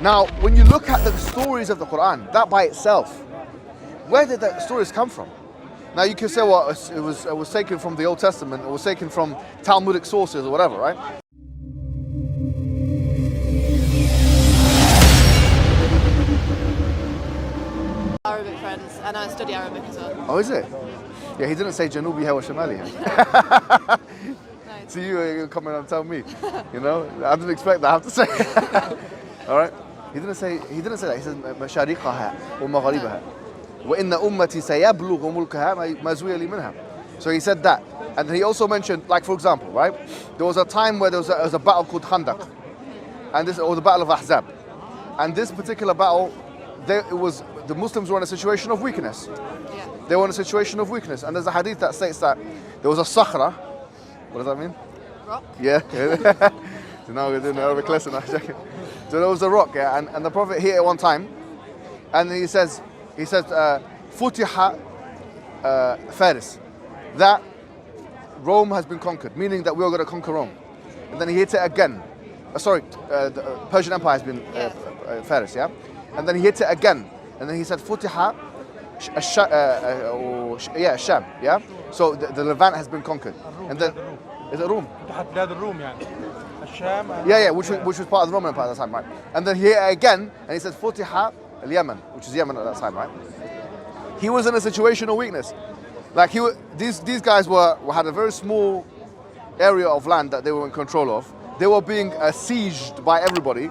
Now, when you look at the stories of the Quran, that by itself, where did the stories come from? Now you can say, well, it was taken from the Old Testament, it was taken from Talmudic sources or whatever, right? Arabic friends, and I study Arabic as well. Oh, is it? Yeah, he didn't say Janubiha wa Shamaliha. Nice. So you come and tell me, you know? I didn't expect that, I have to say. All right? He didn't say that. He said مشارقها ومغاربها وإن أمتي سيبلغ ملكها ما زوي لي منها. So he said that. And he also mentioned, like for example, right? There was a time where there was a battle called Khandaq. And or the Battle of Ahzab. And this particular battle, the Muslims were in a situation of weakness. Yeah. They were in a situation of weakness. And there's a hadith that states that there was a sakhra. What does that mean? Rock? Yeah. So now we're doing an Arabic lesson. So there was a rock, yeah, and the Prophet hit it one time, and he says, Futiha Faris, that Rome has been conquered, meaning that we are going to conquer Rome. And then he hit it again. The Persian Empire has been Faris, yeah? And then he hit it again. And then he said, Futiha Sham, yeah? So the Levant has been conquered. And then, is it Rome? Yeah, which was part of the Roman Empire at the time, right? And then he hit it again, and he said, Futiha al-Yemen, which is Yemen at that time, right? He was in a situation of weakness. Like these guys had a very small area of land that they were in control of. They were being sieged by everybody,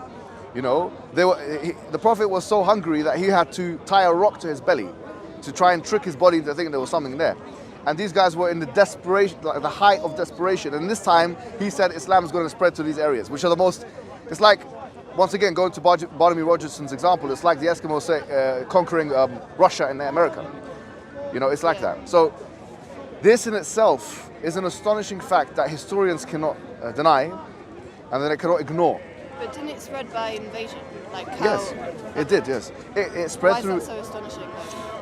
you know. The Prophet was so hungry that he had to tie a rock to his belly to try and trick his body into thinking there was something there. And these guys were in the desperation, like the height of desperation. And this time, he said Islam is going to spread to these areas, which are the most. It's like, once again, going to Barnaby Rogerson's example, it's like the Eskimos conquering Russia and America. You know, it's like that. So this in itself is an astonishing fact that historians cannot deny, and that they cannot ignore. But didn't it spread by invasion? Like how? Yes, it did. Yes, it spread through. Why is that so astonishing?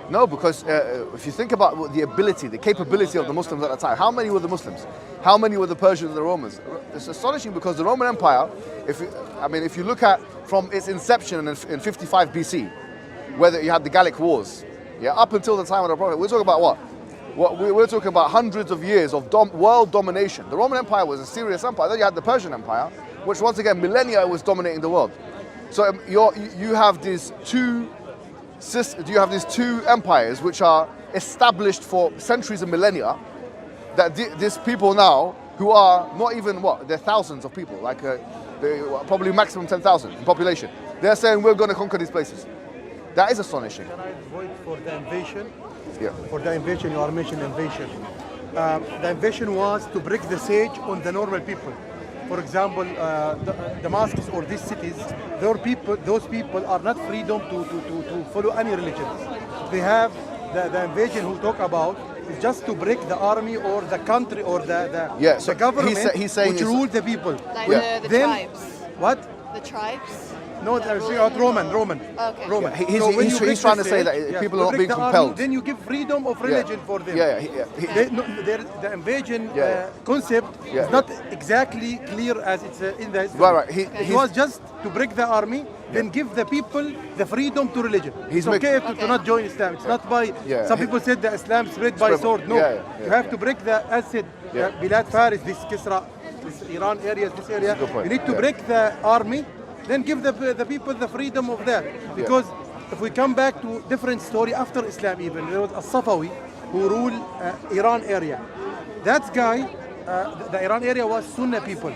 No, because if you think about the ability, the capability of the Muslims at the time, how many were the Muslims? How many were the Persians and the Romans? It's astonishing because the Roman Empire, if you look at from its inception in 55 BC, whether you had the Gallic Wars, yeah, up until the time of the Prophet, we're talking about what? We're talking about hundreds of years of world domination. The Roman Empire was a serious empire. Then you had the Persian Empire, which once again, millennia was dominating the world. So you have these two empires which are established for centuries and millennia, that these people now, who are not even they're thousands of people, like probably maximum 10,000 in population, they're saying we're going to conquer these places. That is astonishing. Can I vote for the invasion? Yeah. For the invasion, you are mentioning invasion. The invasion was to break the siege on the normal people. For example, Damascus or these cities, those people are not freedom to follow any religion. They have the invasion who talk about is just to break the army or the country or the government he's saying which rule the people. Like the tribes. What? The tribes? No, there's Roman. Okay. Roman. Yeah, he's trying to say that people are not being compelled. Then you give freedom of religion for them. The invasion concept is not exactly clear as it's in the history. Right. It was just to break the army, then give the people the freedom to religion. It's okay to not join Islam. It's not by, some people said that Islam spread by sword. No, you have to break the, as said, Bilad Faris, this Kisra, this Iran area, this area. You need to break the army, then give the people the freedom of that. Because if we come back to different story after Islam even, there was a Safawi who ruled Iran area. That guy, the Iran area was Sunni people.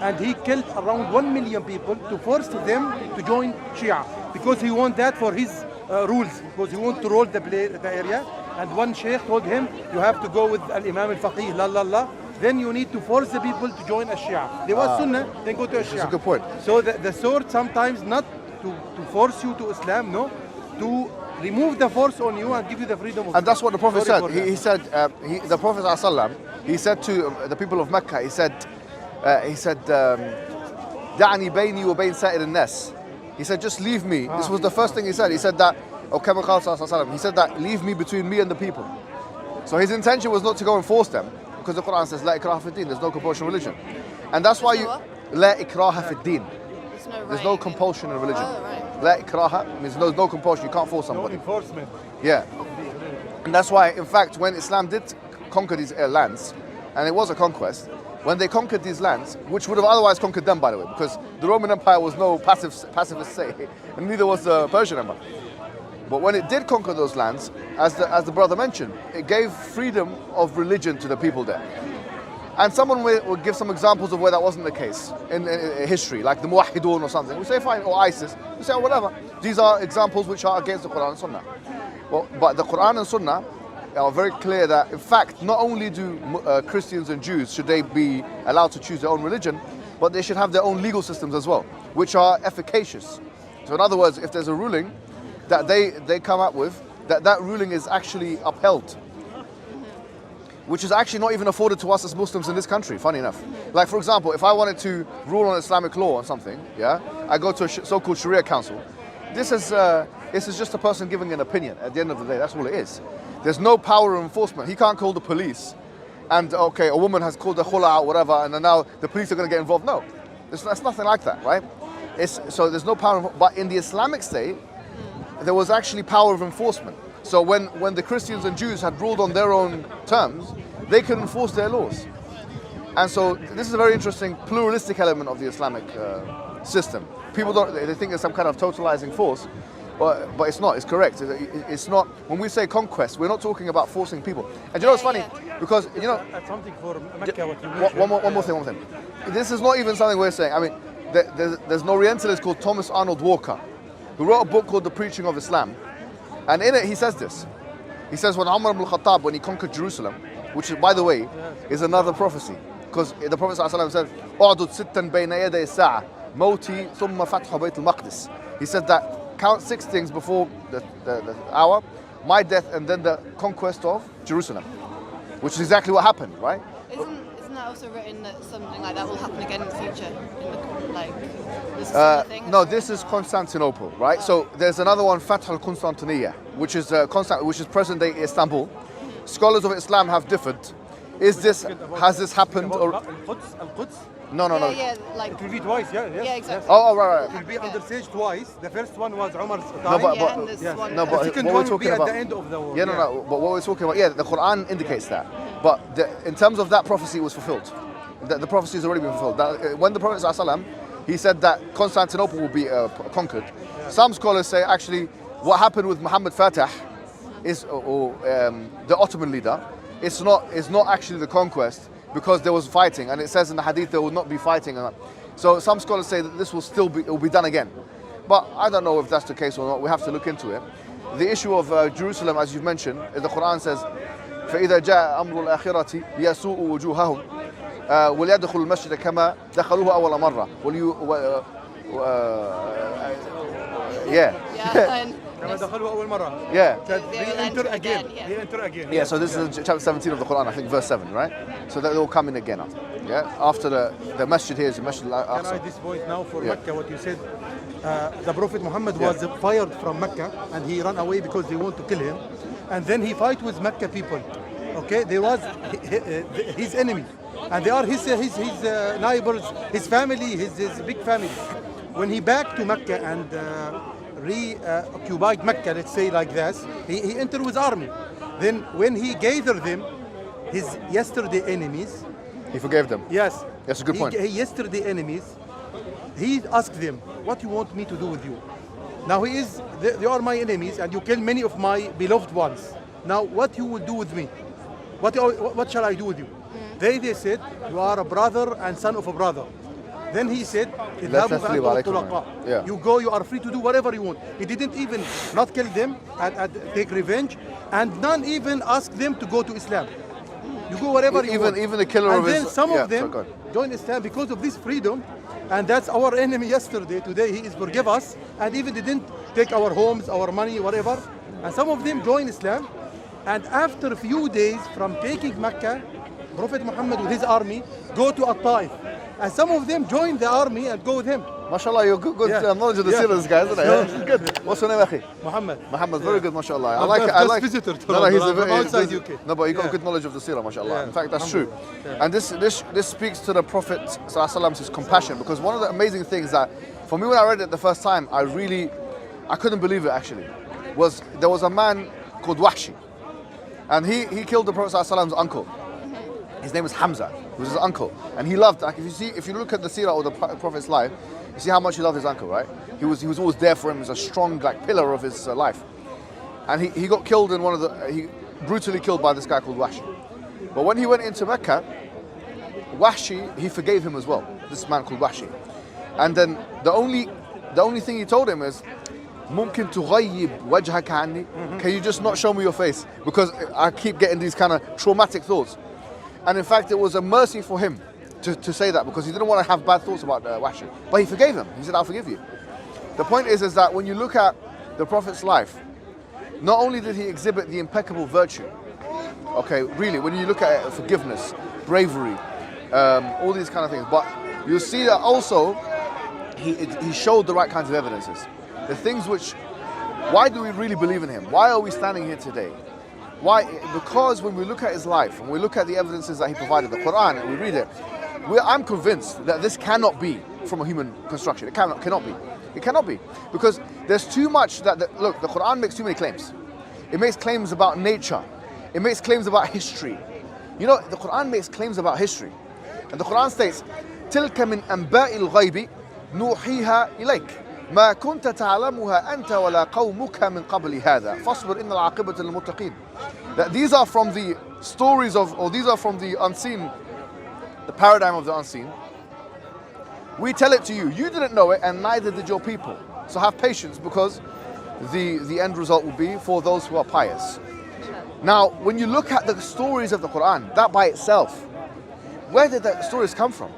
And he killed around 1 million people to force them to join Shia. Because he want that for his rules. Because he want to rule the area. And one sheikh told him, you have to go with Al-Imam al-Faqih, la. Then you need to force the people to join a Shia. They was Sunnah, then go to a Shia. That's a good point. So the sword sometimes not to force you to Islam, no, to remove the force on you and give you the freedom of. And that's what the Prophet said. He said, the Prophet ﷺ, he said to the people of Mecca, he said, "Da'ani bayni wa bayn sa'ir an-nas." He said, just leave me. This was the first thing he said. He said that, he said that, leave me between me and the people. So his intention was not to go and force them, because the Quran says, La ikraha fi din, there's no compulsion religion. And that's why you, La ikraha fi din. There's no compulsion in religion. Oh, right. La ikraha means no compulsion. You can't force No somebody. enforcement. Yeah. And that's why, in fact, when Islam did conquer these lands, and it was a conquest, when they conquered these lands, which would have otherwise conquered them, by the way, because the Roman Empire was no pacifist state, and neither was the Persian Empire. But when it did conquer those lands, as the brother mentioned, it gave freedom of religion to the people there. And someone will give some examples of where that wasn't the case in history, like the Muwahhidun or something. We say fine, or ISIS. We say, oh, whatever. These are examples which are against the Quran and Sunnah. Well, but the Quran and Sunnah are very clear that, in fact, not only do Christians and Jews, should they be allowed to choose their own religion, but they should have their own legal systems as well, which are efficacious. So in other words, if there's a ruling that they come up with, that ruling is actually upheld, which is actually not even afforded to us as Muslims in this country, funny enough. Like, for example, if I wanted to rule on Islamic law or something, yeah, I go to a so-called Sharia council. This is just a person giving an opinion at the end of the day. That's all it is. There's no power of enforcement. He can't call the police and, okay, a woman has called the khula out, whatever, and then now the police are going to get involved. No, that's nothing like that, right? So there's no power, but in the Islamic state, there was actually power of enforcement. So when the Christians and Jews had ruled on their own terms, they could enforce their laws. And so this is a very interesting pluralistic element of the Islamic system. People they think it's some kind of totalizing force, but it's not, it's correct. It's not, when we say conquest, we're not talking about forcing people. And you know what's funny? Because, you know, That's something for Mecca, what you mentioned. one more thing. This is not even something we're saying. I mean, there's an Orientalist called Thomas Arnold Walker, who wrote a book called The Preaching of Islam. And in it, he says this. He says, when Umar ibn al-Khattab, when he conquered Jerusalem, which, by the way, is another prophecy, because the Prophet ﷺ said, "U'dud sittan bayna yaday as-sa'a, mawti thumma fathu bayt al-Maqdis." He said that count 6 things before the hour, my death, and then the conquest of Jerusalem, which is exactly what happened, right? Isn't that also written that something like that will happen again in the future? This sort of thing? No, this is Constantinople, right? So there's another one, Fath al-Constantiniya, which is present-day Istanbul. Scholars of Islam have differed. Has this happened? Or Al-Quds? No. Yeah, like, It will be twice, yeah. yeah, exactly. Oh, right. It will be under siege twice. The first one was Umar's time. No, but- Yeah, and there's yes. one No, The but second what one we're will be talking at about, the end of the war. Yeah, no. But what we're talking about, the Quran indicates that. But in terms of that prophecy, was fulfilled. The prophecy has already been fulfilled. When the Prophet ﷺ, he said that Constantinople will be conquered. Some scholars say actually what happened with Mohammed Fatah is, the Ottoman leader, it's not actually the conquest, because there was fighting, and it says in the hadith there will not be fighting. So some scholars say that this will be done again. But I don't know if that's the case or not. We have to look into it. The issue of Jerusalem, as you've mentioned, the Quran says, فَإِذَا جَاءَ أَمْرُ الْآخِرَةِ لِيَسُوءُوا وُجُوهَهُمْ وَلْيَدْخُلُوا الْمَسْجِدَ كَمَا دَخَلُوهُ أَوَّلَ مَرَّةٍ Yeah, كما دخلوا أول مرة. Yeah. Said, They will re-enter enter again. again, yeah. Re-enter again. Yeah, so this is chapter 17 of the Quran, I think verse 7, right? So that they will come in again after. Yeah? After the masjid here is the masjid Can I al-Aqsa. this point now for Yeah. Mecca, what you said? The Prophet Muhammad was fired from Mecca and he ran away because they want to kill him. And then he fight with Mecca people. Okay, there was his enemy. And they are his neighbors, his family, his big family. When he back to Mecca and re-occupied Mecca, let's say like this, he entered with army. Then when he gathered them, his yesterday enemies, He forgave them. yes, That's a good point. He yesterday enemies, he asked them, what you want me to do with you? Now they are my enemies and you kill many of my beloved ones. Now what you will do with me? What shall I do with you? They said, you are a brother and son of a brother. Then he said, Yeah. you go, you are free to do whatever you want. He didn't even not kill them and take revenge, and none even ask them to go to Islam. You go wherever you want. Even the killer And of then his... some yeah, of them sorry, go ahead. join Islam because of this freedom, and that's our enemy yesterday. Today he is forgive us, and even didn't take our homes, our money, whatever. And some of them join Islam, and after a few days from taking Mecca, Prophet Muhammad with his army go to At-Taif. And some of them join the army and go with him. MashaAllah, you're good Yeah. knowledge of the Yeah. series, guys, isn't it? Yeah. Good. What's your name, Akhi? Muhammad. Muhammad, very good, mashallah. I I'm like. just I like. visitor to No, he's a Ramadan. very I'm outside he's- UK. No, but you got Yeah. good knowledge of the seerah, mashallah. Yeah. In fact, that's true. Alhamdulillah. Yeah. And this speaks to the Prophet ﷺ's compassion, because one of the amazing things that For me, when I read it the first time, I couldn't believe it actually. There was a man called Wahshi, and he killed the Prophet ﷺ's uncle. His name was Hamza. He was his uncle, and he loved. Like if you look at the seerah of the Prophet's life, you see how much he loved his uncle, right? He was always there for him. He was a strong pillar of his life, and he got killed in he brutally killed by this guy called Wahshi. But when he went into Mecca, Wahshi, he forgave him as well. This man called Wahshi, and then the only thing he told him is, ممكن تغيب وجهك عني? Can you just not show me your face? Because I keep getting these kind of traumatic thoughts. And in fact, it was a mercy for him to say that, because he didn't want to have bad thoughts about Wahshi. But he forgave him. He said, I'll forgive you. The point is that when you look at the Prophet's life, not only did he exhibit the impeccable virtue, okay, really, when you look at it, forgiveness, bravery, all these kind of things, but you see that also he showed the right kinds of evidences. The things why do we really believe in him? Why are we standing here today? Why? Because when we look at his life, and we look at the evidences that he provided, the Quran, and we read it, I'm convinced that this cannot be from a human construction. It cannot be. It cannot be. Because there's too much look, the Quran makes too many claims. It makes claims about nature. It makes claims about history. You know, the Quran makes claims about history. And the Quran states, تِلْكَ مِنْ أَنْبَاءِ الْغَيْبِ نُوحِيهَا إِلَيْكَ ما كنت تعلمها أنت ولا قومك من قبل هذا فاصبر إن العاقبة للمتقين. That these are from the stories these are from the unseen, the paradigm of the unseen. We tell it to you. You didn't know it, and neither did your people. So have patience, because the end result will be for those who are pious. Now, when you look at the stories of the Quran, that by itself, where did the stories come from?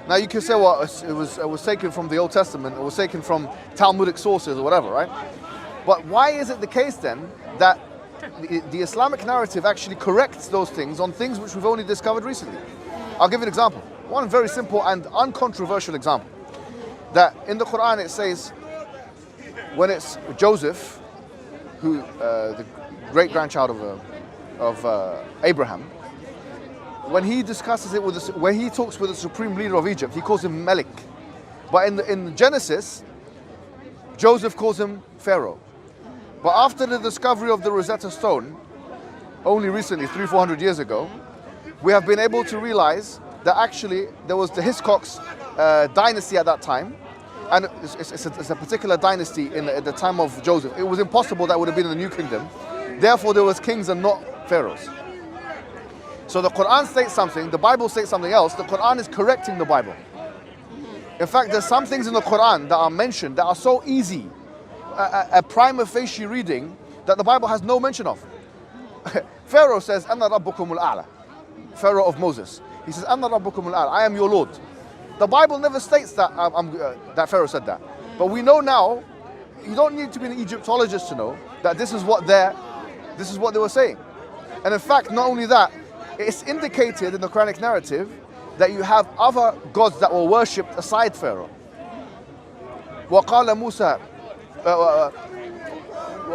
Now you can say, well, it was taken from the Old Testament, it was taken from Talmudic sources or whatever, right? But why is it the case then that the Islamic narrative actually corrects those things on things which we've only discovered recently? I'll give you an example. One very simple and uncontroversial example. That in the Quran it says, when it's Joseph, who the great-grandchild of Abraham, when he discusses it when he talks with the supreme leader of Egypt, he calls him Malik. But in Genesis, Joseph calls him Pharaoh. But after the discovery of the Rosetta Stone, only recently, 300-400 years ago, we have been able to realize that actually there was the Hiscox dynasty at that time, and it's a particular dynasty in the time of Joseph. It was impossible that would have been in the New Kingdom. Therefore, there was kings and not pharaohs. So the Quran states something, the Bible states something else. The Quran is correcting the Bible. In fact, there's some things in the Quran that are mentioned that are so easy, a prima facie reading, that the Bible has no mention of. Pharaoh says, "Anna rabbukum al-a'la." Pharaoh of Moses. He says, "Anna rabbukum al-a'la." I am your Lord. The Bible never states that that Pharaoh said that. But we know now, you don't need to be an Egyptologist to know that this is what they were saying. And in fact, not only that, it's indicated in the Quranic narrative that you have other gods that were worshipped aside Pharaoh. وقال موسى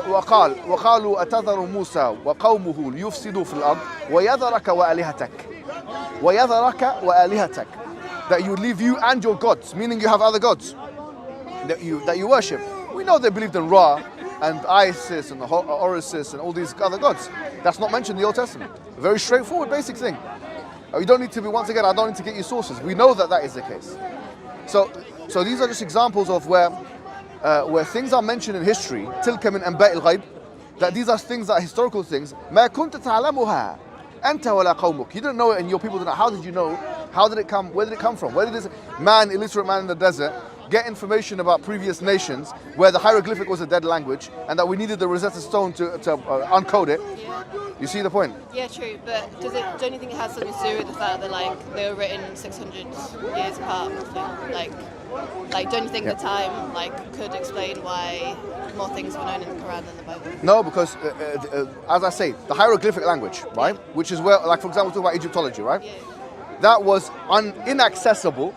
وقالوا أتذر موسى وقومه ليفسدوا في الأرض ويذرك وآلهتك, that you leave you and your gods, meaning you have other gods that you worship. We know they believed in Ra and Isis and Horus and all these other gods. That's not mentioned in the Old Testament. A very straightforward, basic thing. You don't need to be, once again, I don't need to get you sources. We know that is the case. So these are just examples of where things are mentioned in history, تِلْكَ مِنْ أَنْبَاءِ الْغَيْبِ, that these are things that are historical things. مَا كُنْتَ تَعْلَمُهَا أَنْتَ وَلَا قَوْمُكَ. You didn't know it and your people didn't know. How did you know? How did it come? Where did it come from? Where did this illiterate man in the desert, get information about previous nations where the hieroglyphic was a dead language and that we needed the Rosetta Stone to uncode it? You see the point? Yeah, true. But don't you think it has something to do with the fact that they were written 600 years apart? Don't you think the time could explain why more things were known in the Quran than the Bible? No, because as I say, the hieroglyphic language, right, which is where, for example, talk about Egyptology, right? Yeah. That was inaccessible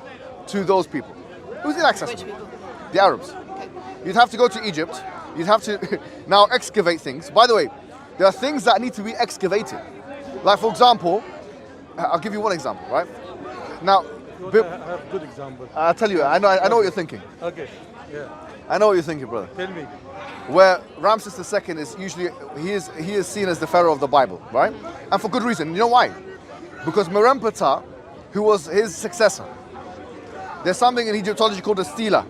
to those people. It was inaccessible. Which people? The Arabs. Okay. You'd have to go to Egypt. You'd have to now excavate things. By the way, there are things that need to be excavated. Like, for example, I'll give you one example, right? Now, I have good example. I'll tell you, I know what you're thinking. Okay, yeah. I know what you're thinking, brother. Tell me. Where Ramses II is usually, he is seen as the pharaoh of the Bible, right? And for good reason. You know why? Because Merenptah, who was his successor, there's something in Egyptology called a stela.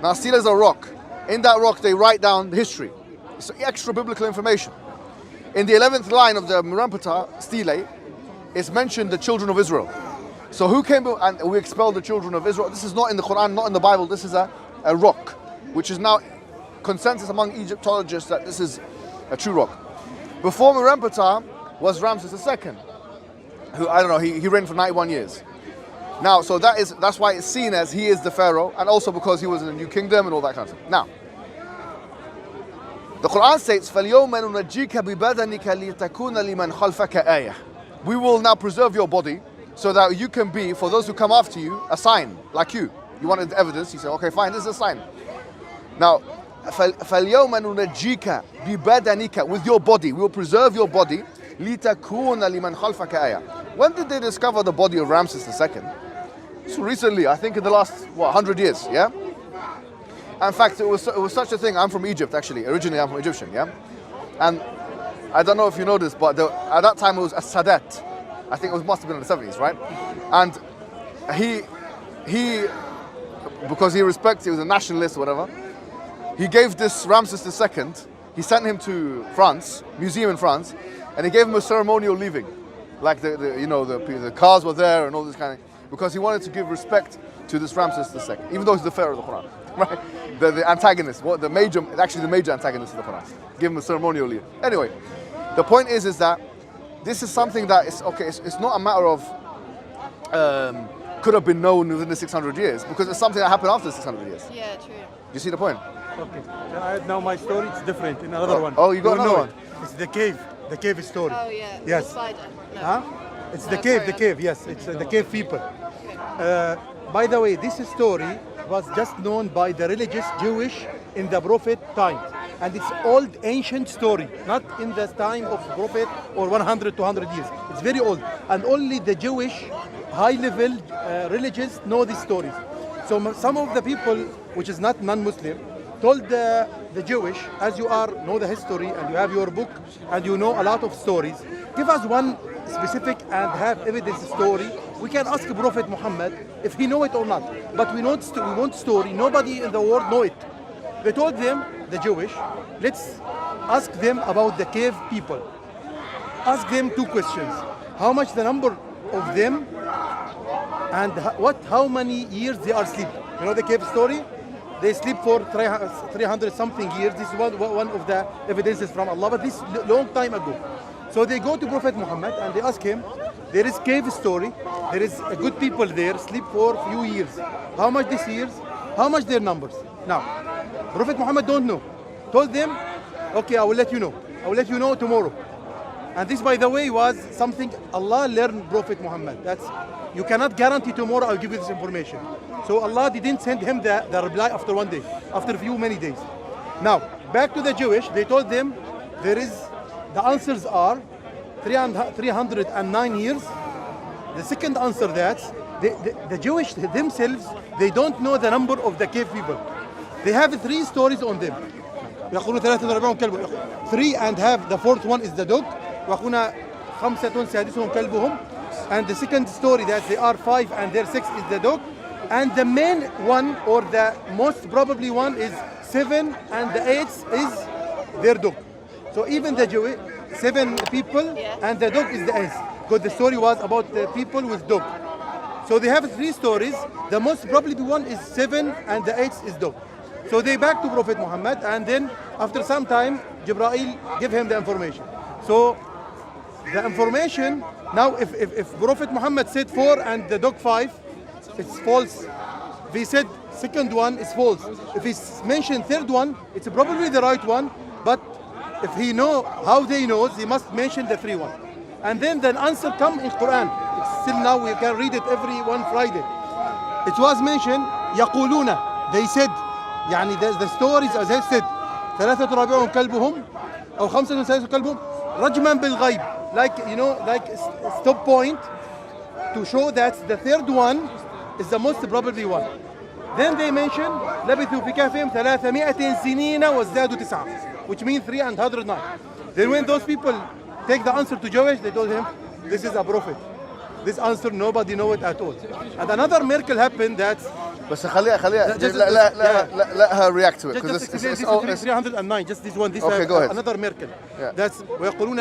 Now, a stela is a rock. In that rock, they write down history. It's extra biblical information. In the 11th line of the Merenptah stele, it's mentioned the children of Israel. So who came and we expelled the children of Israel? This is not in the Quran, not in the Bible. This is a rock, which is now consensus among Egyptologists that this is a true rock. Before Merenptah was Ramses II, who, I don't know, he reigned for 91 years. Now, so that's why it's seen as he is the pharaoh, and also because he was in a new kingdom and all that kind of stuff. Now, the Quran states, فَالْيَوْمَ نُنَجِّيكَ بِبَدَنِكَ لِتَكُونَ لِمَنْ خَلْفَكَ آيَةً. We will now preserve your body so that you can be, for those who come after you, a sign, like you. You wanted evidence, you say, okay, fine, this is a sign. Now, فَالْيَوْمَ نُنَجِّيكَ بِبَدَنِكَ, with your body, we will preserve your body, لِتَكُونَ لِمَنْ خَلْفَكَ آيَةً. When did they discover the body of Ramses II? So recently, I think in the last, 100 years, yeah? In fact, it was such a thing. I'm from Egypt, actually. Originally, I'm from Egyptian, yeah? And I don't know if you know this, but at that time it was a Sadat. I think must have been in the 70s, right? And he because he was a nationalist or whatever, he gave this Ramses II, he sent him to France, museum in France, and he gave him a ceremonial leaving. Like the cars were there and all this kind of, because he wanted to give respect to this Ramses II, even though he's the pharaoh of the Quran, right? The antagonist, the major antagonist of the Quran. Give him a ceremonial leave. Anyway, the point is that this is something that is okay. It's not a matter of could have been known within the 600 years, because it's something that happened after the 600 years. Yeah, true. You see the point? Okay. Can I add now my story? It's different. In another one. Oh, you got another one? It's the cave story. Oh yeah. Yes. The spider. No. Huh? It's the carry cave, on. yes. It's the cave people. By the way, this story was just known by the religious Jewish in the Prophet time. And it's old, ancient story, not in the time of Prophet or 100, 200 years. It's very old. And only the Jewish high-level religious know these stories. So some of the people, which is not non-Muslim, told the Jewish, as you know the history and you have your book and you know a lot of stories, give us one specific and have evidence story. We can ask Prophet Muhammad if he know it or not. But we want story. Nobody in the world know it. They told them, the Jewish, let's ask them about the cave people. Ask them two questions. How much the number of them and how many years they are asleep. You know the cave story? They sleep for 300 something years. This is one of the evidences from Allah, but this long time ago. So they go to Prophet Muhammad and they ask him, there is cave story, there is a good people there, sleep for few years. How much these years? How much their numbers? Now, Prophet Muhammad don't know. Told them, okay, I will let you know. I will let you know tomorrow. And this, by the way, was something Allah learned Prophet Muhammad. That's, you cannot guarantee tomorrow I'll give you this information. So Allah didn't send him the reply after one day, after many days. Now, back to the Jewish, they told them the answers are 309 years. The second answer that the Jewish themselves, they don't know the number of the cave people. They have 3 stories on them. 3 and have the fourth one is the dog. And the second story that they are 5 and their 6 is the dog. And the main one, or the most probably one, is 7 and the 8 is their dog. So even the Jewish, 7 people and the dog is the 8th. Because the story was about the people with dog. So they have 3 stories. The most probably one is 7 and the 8th is dog. So they back to Prophet Muhammad, and then after some time, Jibreel give him the information. So the information, now if Prophet Muhammad said 4 and the dog 5, it's false. If he said second one, it's false. If he mentioned third one, it's probably the right one, but if he know how they know, he must mention the 3 one. And then the answer come in Quran. It's still now we can read it every one Friday. It was mentioned, يقولون, they said, يعني the stories as I said, 3 رابعهم كلبهم أو 5 سادسهم كلبهم رجما بالغيب, like like stop point to show that the third one is the most probably one. Then they mention لبثوا في كهفهم 300 سنين وازدادوا 9, which means 309. Then when those people take the answer to Jewish, they told him, this is a prophet. This answer, nobody know it at all. And another miracle happened that... بس خليها let her react to it. Just this is 309, just this one. This okay, go ahead. Another miracle. Yeah. That's ويقولون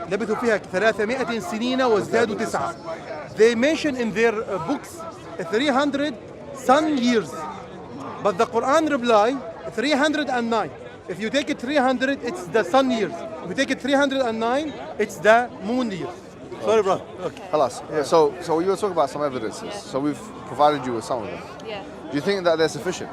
لبثوا فيها 300 سنين وازدادوا 9. They mention in their books 300 sun years. But the Quran reply 309. If you take it 300, it's the sun years. If you take it 309, it's the moon years. Sorry, bro. Okay. Halas. Yeah. So you were talking about some evidences. Yeah. So we've provided you with some of them. Yeah. Do you think that they're sufficient?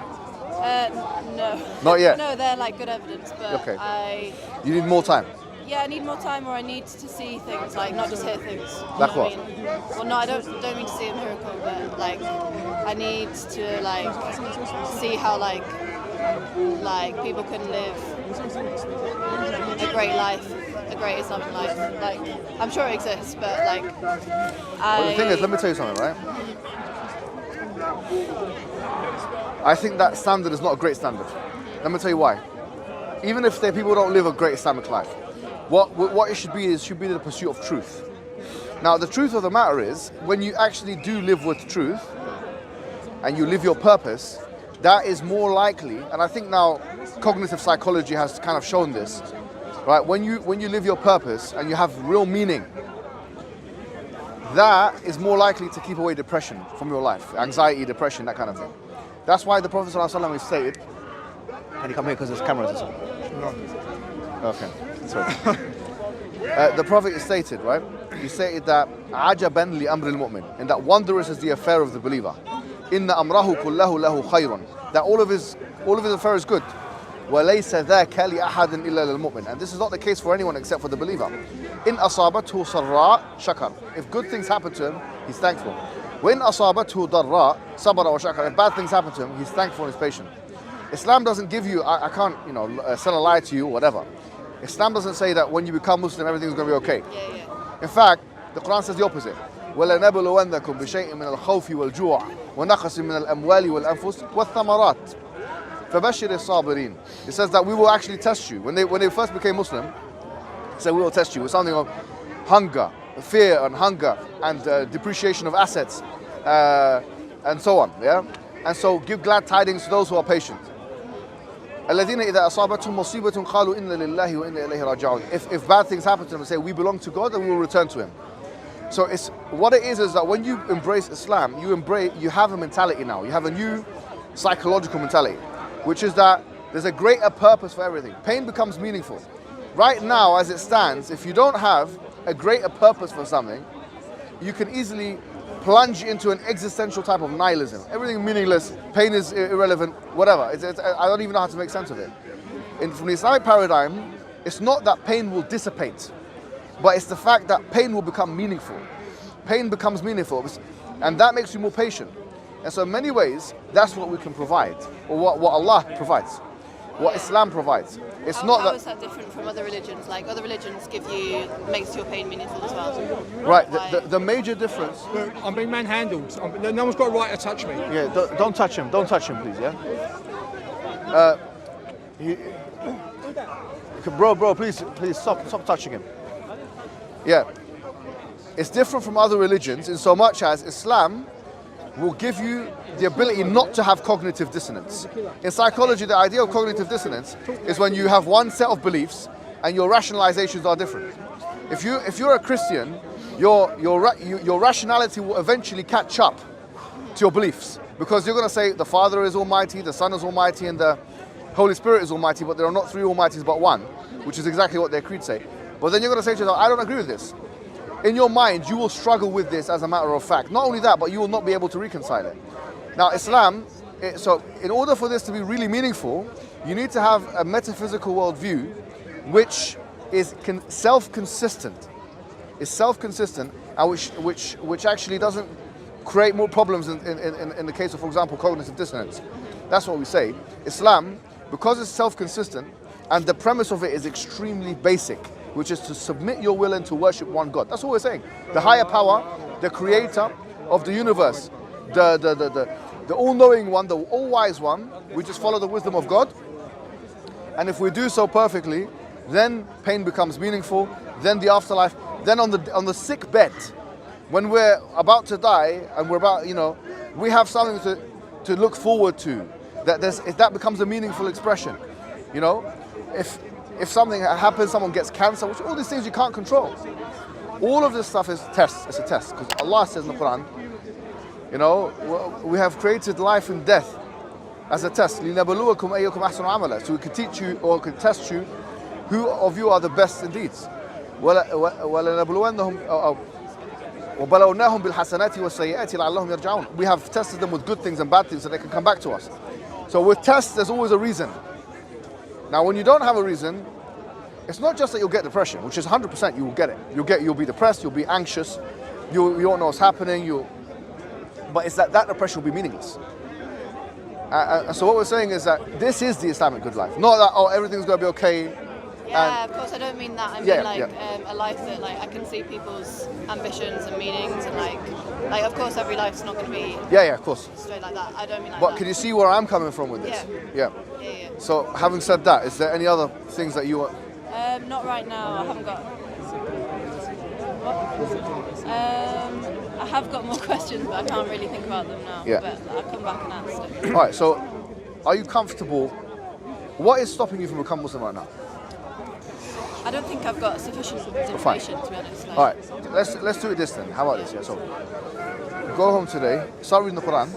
No. Not yet? No, they're like good evidence, but okay. You need more time? Yeah, I need more time, or I need to see things, like not just hear things. Like what? I mean? Well, no, I don't mean to see a miracle, but like I need to like see how like people can live a great life, a great Islamic life. Like I'm sure it exists, but like Well, the thing is, let me tell you something, right? I think that standard is not a great standard. Let me tell you why. Even if people don't live a great Islamic life, what it should be the pursuit of truth. Now, the truth of the matter is, when you actually do live with truth and you live your purpose, that is more likely, and I think now cognitive psychology has kind of shown this, right? When you live your purpose and you have real meaning, that is more likely to keep away depression from your life, anxiety, depression, that kind of thing. That's why the Prophet ﷺ stated, can you come here because there's cameras or something? Okay, sorry. The Prophet stated, right? He stated that عَجَبًا لِأَمْرِ الْمُؤْمِنِ, and that wondrous is the affair of the believer. إِنَّ أَمْرَهُ كُلَّهُ لَهُ خَيْرٌ, that all of his affair is good. وَلَيْسَ ذَاكَ لِأَحَدٍ إِلَّا لِلْمُؤْمِنِ, and this is not the case for anyone except for the believer. إِنْ أَصَابَتْهُ سَرَّاء شَكَرٍ, if good things happen to him, he's thankful. وَإِنْ أَصَابَتْهُ ضَرَّاء صَبَرَ وَشَكَرَ, if bad things happen to him, he's thankful and he's patient. Islam doesn't give you, I can't, sell a lie to you or whatever. Islam doesn't say that when you become Muslim, everything's going to be okay. Yeah. In fact, the Quran says the opposite. وَلَنَبْلُوَنَّكُمْ بِشَيْءٍ مِنَ الْخَوْفِ وَالْجُوعِ وَنَقْصٍ مِنَ الْأَمْوَالِ وَالْأَنفُسِ وَالثَّمَرَاتِ فَبَشِّرِ الصَّابِرِينَ. It says that we will actually test you. When they first became Muslim, it said we will test you with something of hunger, fear and hunger, and depreciation of assets, and so on. Yeah, and so give glad tidings to those who are patient. الذين إذا أصابتهم مصيبة قالوا إن لله وإنا إليه راجعون. If bad things happen to them, they say we belong to God and we will return to Him. So it's what it is that when you embrace Islam, you have a mentality now. You have a new psychological mentality, which is that there's a greater purpose for everything. Pain becomes meaningful. Right now, as it stands, if you don't have a greater purpose for something, you can easily plunge into an existential type of nihilism. Everything meaningless, pain is irrelevant, whatever. I don't even know how to make sense of it. From the Islamic paradigm, it's not that pain will dissipate, but it's the fact that pain will become meaningful. Pain becomes meaningful, and that makes you more patient. And so in many ways, that's what we can provide, or what Allah provides, what Islam provides. It's not how that. Is that different from other religions? Like other religions makes your pain meaningful as well. Right. The major difference. I'm being manhandled. No one's got a right to touch me. Yeah. Don't touch him. Don't touch him, please. Yeah. Bro, please stop touching him. Yeah. It's different from other religions in so much as Islam will give you the ability not to have cognitive dissonance. In psychology, the idea of cognitive dissonance is when you have one set of beliefs and your rationalizations are different. If you're a Christian, your rationality will eventually catch up to your beliefs, because you're going to say the Father is Almighty, the Son is Almighty, and the Holy Spirit is Almighty, but there are not three Almighties but one, which is exactly what their creed say. But then you're going to say to yourself, I don't agree with this. In your mind, you will struggle with this as a matter of fact. Not only that, but you will not be able to reconcile it. Now, Islam, so in order for this to be really meaningful, you need to have a metaphysical worldview which is self-consistent. Is self-consistent, and which actually doesn't create more problems in the case of, for example, cognitive dissonance. That's what we say. Islam, because it's self-consistent, and the premise of it is extremely basic, which is to submit your will and to worship one God. That's what we're saying. The higher power, the creator of the universe, the all-knowing one, the all-wise one. We just follow the wisdom of God. And if we do so perfectly, then pain becomes meaningful. Then the afterlife. Then on the sick bed, when we're about to die and we're about, we have something to look forward to. That becomes a meaningful expression. If something happens, someone gets cancer, which all these things you can't control. All of this stuff is tests. It's a test, because Allah says in the Quran, we have created life and death as a test. لِنَبْلُوَكُمْ أَيُّكُمْ أَحْسَنُ عَمَلًا. So we can teach you or can test you who of you are the best in deeds. وَلَنَبْلُوَنَّهُمْ وَبَلَوْنَاهُمْ بِالْحَسَنَاتِ وَالسَّيِّئَاتِ لَعَلَّهُمْ يَرْجَعُونَ. We have tested them with good things and bad things so they can come back to us. So with tests, there's always a reason. Now, when you don't have a reason, it's not just that you'll get depression, which is 100% you will get it. You'll be depressed, you'll be anxious, you don't know what's happening, but it's that depression will be meaningless. So what we're saying is that this is the Islamic good life. Not that, everything's going to be okay. Yeah, of course, I don't mean that. I mean a life that I can see people's ambitions and meanings and of course every life's not going to be of course straight like that. I don't mean like but that. Can you see where I'm coming from with this? Yeah. So having said that, is there any other things that you want? Not right now. I haven't got. What? I have got more questions, but I can't really think about them now. Yeah. But I'll come back and answer. All right. So, are you comfortable? What is stopping you from becoming Muslim right now? I don't think I've got sufficient information, to be honest. All right. Let's do it this then. How about this? Yeah. So, go home today, start reading the Quran,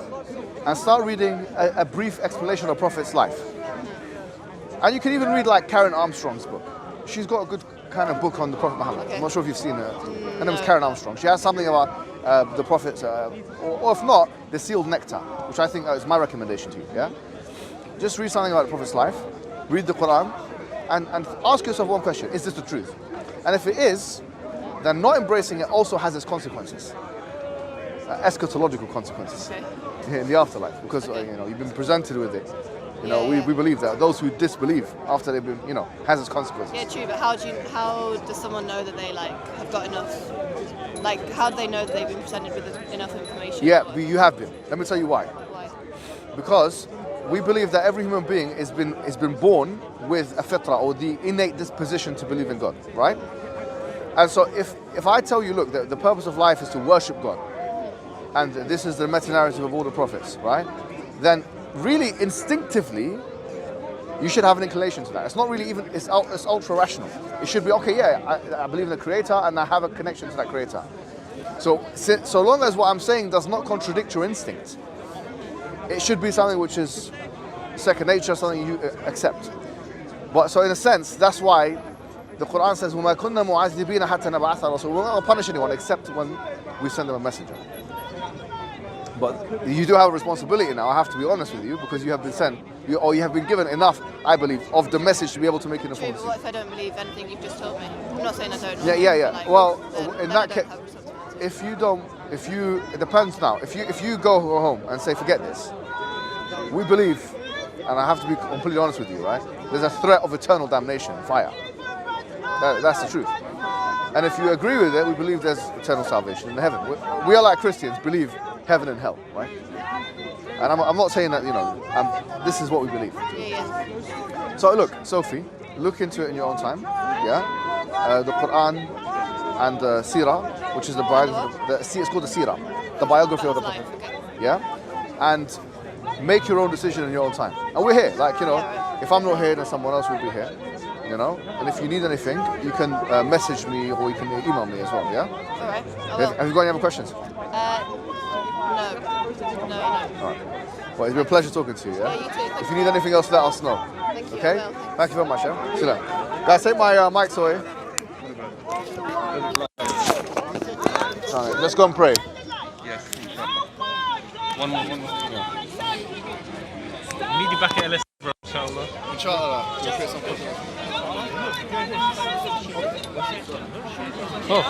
and start reading a brief explanation of the Prophet's life. And you can even read like Karen Armstrong's book. She's got a good kind of book on the Prophet Muhammad. Okay. I'm not sure if you've seen her. Her name is Karen Armstrong. She has something about the Prophet, or if not, the sealed nectar, which I think is my recommendation to you. Yeah, just read something about the Prophet's life, read the Quran, and ask yourself one question: is this the truth? And if it is, then not embracing it also has its consequences, eschatological consequences in the afterlife, because you've been presented with it. We believe that those who disbelieve after they've been, has its consequences. Yeah, true. But how does someone know that they have got enough? How do they know that they've been presented with enough information? Yeah, you have been. Let me tell you why. Why? Because we believe that every human being has been born with a fitra, or the innate disposition to believe in God, right? And so if I tell you, look, the purpose of life is to worship God, and this is the meta-narrative of all the prophets, right? Then really instinctively, you should have an inclination to that. It's not really it's ultra rational. It should be, I believe in the Creator and I have a connection to that Creator. So long as what I'm saying does not contradict your instinct, it should be something which is second nature, something you accept. But so in a sense, that's why the Quran says, وَمَا كُنَّا مُعَذِّبِينَ حَتَّى نَبْعَثَ رَسُولًا. We're not going to punish anyone except when we send them a messenger. But you do have a responsibility now, I have to be honest with you, because you have been sent, you have been given enough, I believe, of the message to be able to make an informed decision. What if I don't believe anything you've just told me? I'm not saying I don't. Yeah. Well, in that case, it depends now. If you go home and say, forget this, we believe, and I have to be completely honest with you, right? There's a threat of eternal damnation, fire. That's the truth. And if you agree with it, we believe there's eternal salvation in heaven. We are like Christians, believe heaven and hell, right? And I'm not saying that, this is what we believe. Yeah. So look, Sophie, look into it in your own time, yeah? The Quran and the Seerah, which is the biography, it's called the Seerah, the biography of the Prophet, yeah? And make your own decision in your own time. And we're here, if I'm not here, then someone else will be here, And if you need anything, you can message me or you can email me as well, yeah? All right. Have you got any other questions? No. All right. Well, it's been a pleasure talking to you, yeah? Yeah, you too. If you need anything else, let us know. Thank you. Okay? Thank you very much, yeah? See you later. Guys, take my mics away. All right, let's go and pray. Yes, one more. Yeah. We need you back at LS, bro, inshallah. Inshallah. Oh.